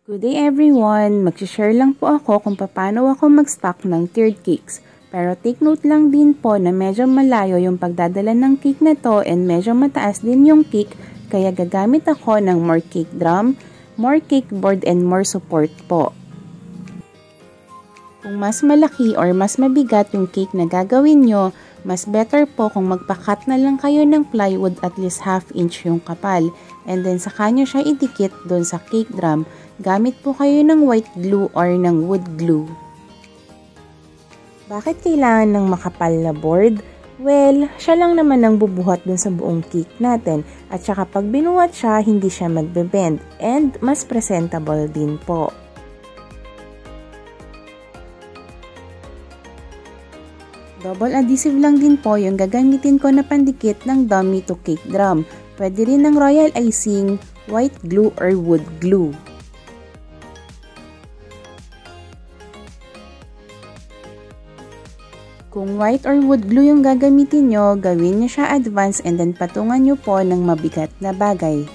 Good day everyone! Mag-share lang po ako kung paano ako mag-stack ng tiered cakes. Pero take note lang din po na medyo malayo yung pagdadala ng cake na to and medyo mataas din yung cake, kaya gagamit ako ng more cake drum, more cake board and more support po. Kung mas malaki or mas mabigat yung cake na gagawin nyo, mas better po kung magpa-cut na lang kayo ng plywood at least 1/2 inch yung kapal. And then saka nyo siya idikit doon sa cake drum. Gamit po kayo ng white glue or ng wood glue. Bakit kailangan ng makapal na board? Well, siya lang naman ang bubuhat dun sa buong cake natin. At saka pag binuhat siya, hindi siya magbe-bend. And mas presentable din po. Double adhesive lang din po yung gagamitin ko na pandikit ng dummy to cake drum. Pwede rin ng royal icing, white glue or wood glue. Kung white or wood glue yung gagamitin nyo, gawin nyo siya advance and then patungan nyo po ng mabigat na bagay.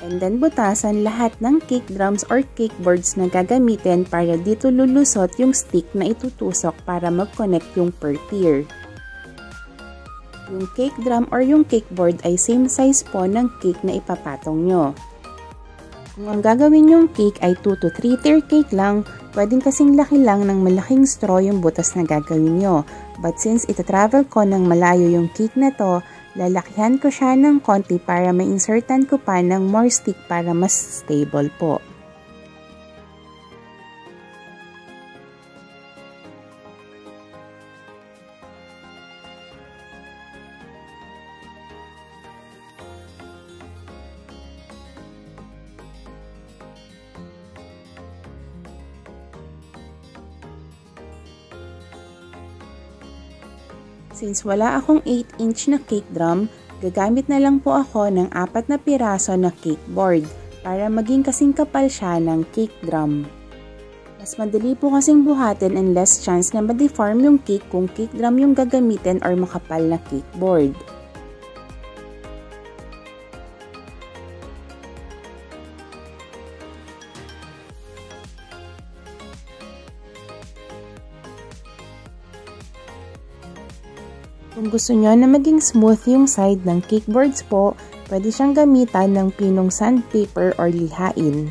And then butasan lahat ng cake drums or cake boards na gagamitin para dito lulusot yung stick na itutusok para mag-connect yung per tier. Yung cake drum or yung cake board ay same size po ng cake na ipapatong nyo. Kung ang gagawin yung cake ay 2 to 3 tier cake lang, pwedeng kasing laki lang ng malaking straw yung butas na gagawin nyo. But since itatravel ko ng malayo yung cake na to, lalakihan ko siya ng konti para ma-insertan ko pa ng more stick para mas stable po. Since wala akong 8-inch na cake drum, gagamit na lang po ako ng 4 na piraso na cake board para maging kasing kapal siya ng cake drum. Mas madali po kasing buhatin and less chance na ma-deform yung cake kung cake drum yung gagamitin or makapal na cake board. Kung gusto nyo na maging smooth yung side ng cake boards po, pwede siyang gamitan ng pinong sandpaper or lihain.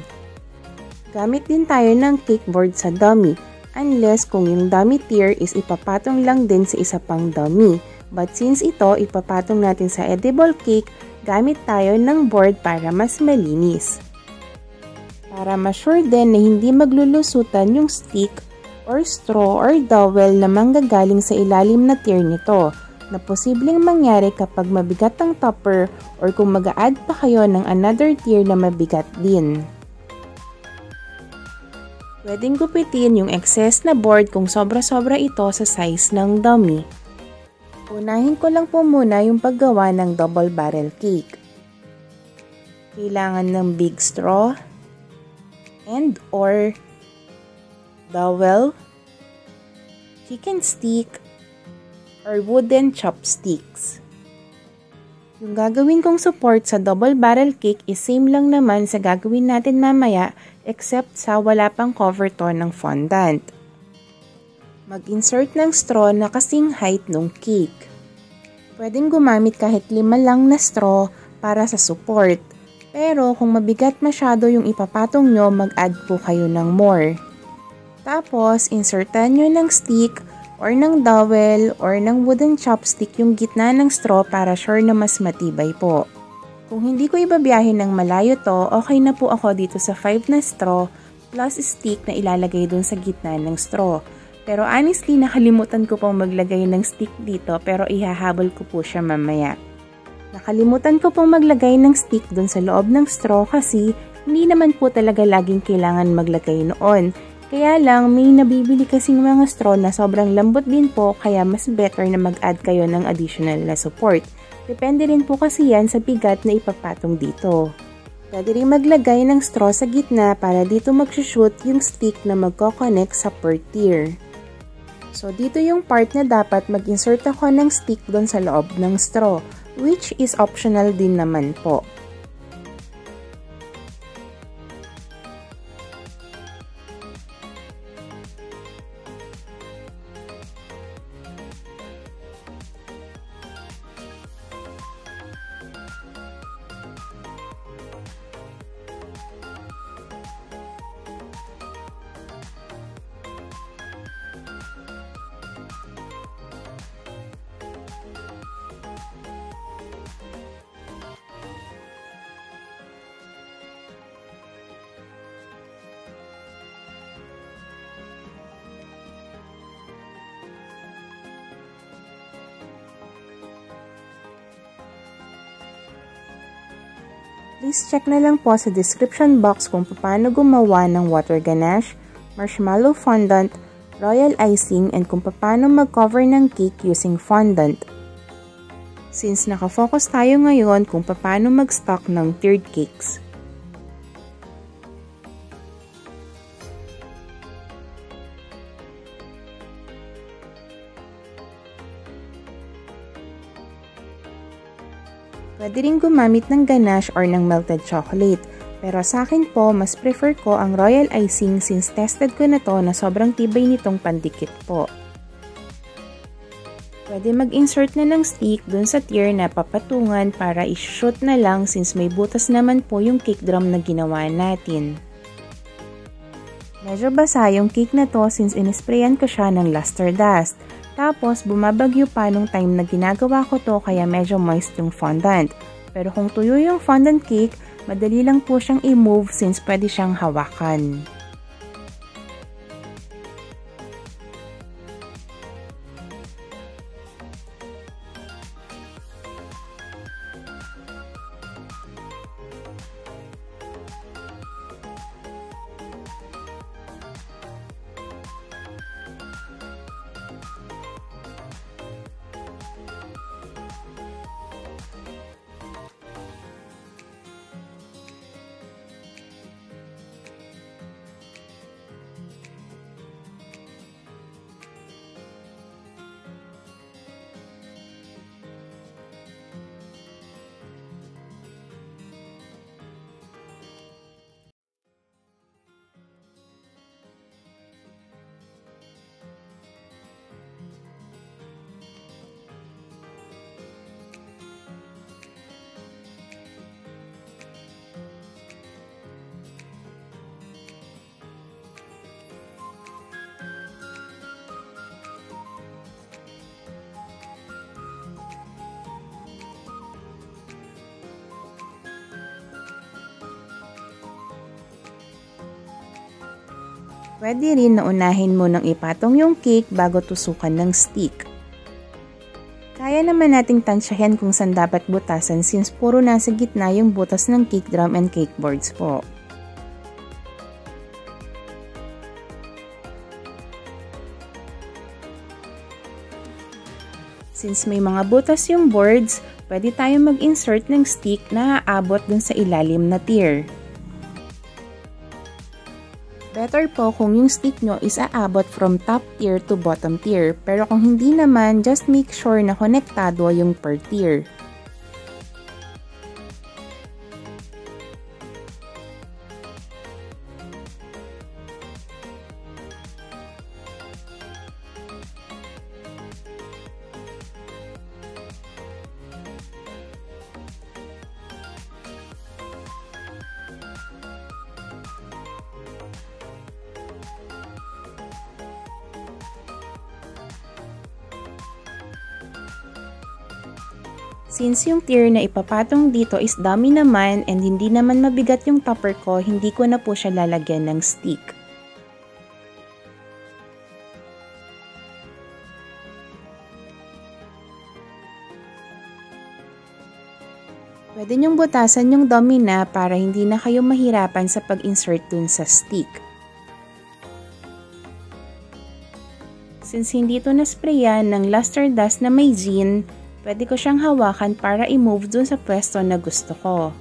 Gamit din tayo ng cake board sa dummy, unless kung yung dummy tier is ipapatong lang din sa isa pang dummy. But since ito ipapatong natin sa edible cake, gamit tayo ng board para mas malinis. Para ma-sure din na hindi maglulusutan yung stick or straw or dowel na manggagaling sa ilalim na tier nito, na posibleng mangyari kapag mabigat ang topper or kung mag-a-add pa kayo ng another tier na mabigat din. Pwedeng gupitin yung excess na board kung sobra-sobra ito sa size ng dummy. Unahin ko lang po muna yung paggawa ng double barrel cake. Kailangan ng big straw and or dowel, chicken stick, or wooden chopsticks. Yung gagawin kong support sa double barrel cake is same lang naman sa gagawin natin mamaya except sa wala pang cover to ng fondant. Mag-insert ng straw na kasing height ng cake. Pwedeng gumamit kahit 5 lang na straw para sa support. Pero kung mabigat masyado yung ipapatong nyo, mag-add po kayo ng more. Tapos, insertan nyo ng stick or ng dowel or ng wooden chopstick yung gitna ng straw para sure na mas matibay po. Kung hindi ko ibabyahe ng malayo to, okay na po ako dito sa 5 na straw plus stick na ilalagay dun sa gitna ng straw. Pero honestly, nakalimutan ko pong maglagay ng stick dito pero ihahabol ko po siya mamaya. Nakalimutan ko pong maglagay ng stick dun sa loob ng straw kasi hindi naman po talaga laging kailangan maglagay noon. Kaya lang, may nabibili kasing mga straw na sobrang lambot din po kaya mas better na mag-add kayo ng additional na support. Depende rin po kasi yan sa bigat na ipapatong dito. Pwede rin maglagay ng straw sa gitna para dito mag-shoot yung stick na magko-connect sa per tier. So, dito yung part na dapat mag-insert ako ng stick doon sa loob ng straw, which is optional din naman po. Please check na lang po sa description box kung paano gumawa ng water ganache, marshmallow fondant, royal icing, and kung paano mag-cover ng cake using fondant. Since nakafocus tayo ngayon kung paano mag-stock ng tiered cakes. Pwede rin gumamit ng ganache or ng melted chocolate. Pero sa akin po, mas prefer ko ang royal icing since tested ko na to na sobrang tibay nitong pandikit po. Pwede mag-insert na ng stick dun sa tier na papatungan para i-shoot na lang since may butas naman po yung cake drum na ginawa natin. Medyo basa yung cake na to since inisprayan ko siya ng luster dust. Tapos, bumabagyo pa nung time na ginagawa ko to kaya medyo moist yung fondant. Pero kung tuyo yung fondant cake, madali lang po siyang i-move since pwede siyang hawakan. Pwede rin na unahin mo nang ipatong yung cake bago tusukan ng stick. Kaya naman nating tansyahin kung saan dapat butasan since puro nasa gitna yung butas ng cake drum and cake boards po. Since may mga butas yung boards, pwede tayong mag-insert ng stick na aabot dun sa ilalim na tier. Better po kung yung stick nyo is aabot from top tier to bottom tier, pero kung hindi naman, just make sure na konektado yung per tier. Since yung tier na ipapatong dito is dummy naman and hindi naman mabigat yung topper ko, hindi ko na po siya lalagyan ng stick. Pwede nyong butasan yung dummy na para hindi na kayo mahirapan sa pag-insert dun sa stick. Since hindi ito na-sprayan ng luster dust na may gin, pwede ko siyang hawakan para i-move dun sa pwesto na gusto ko.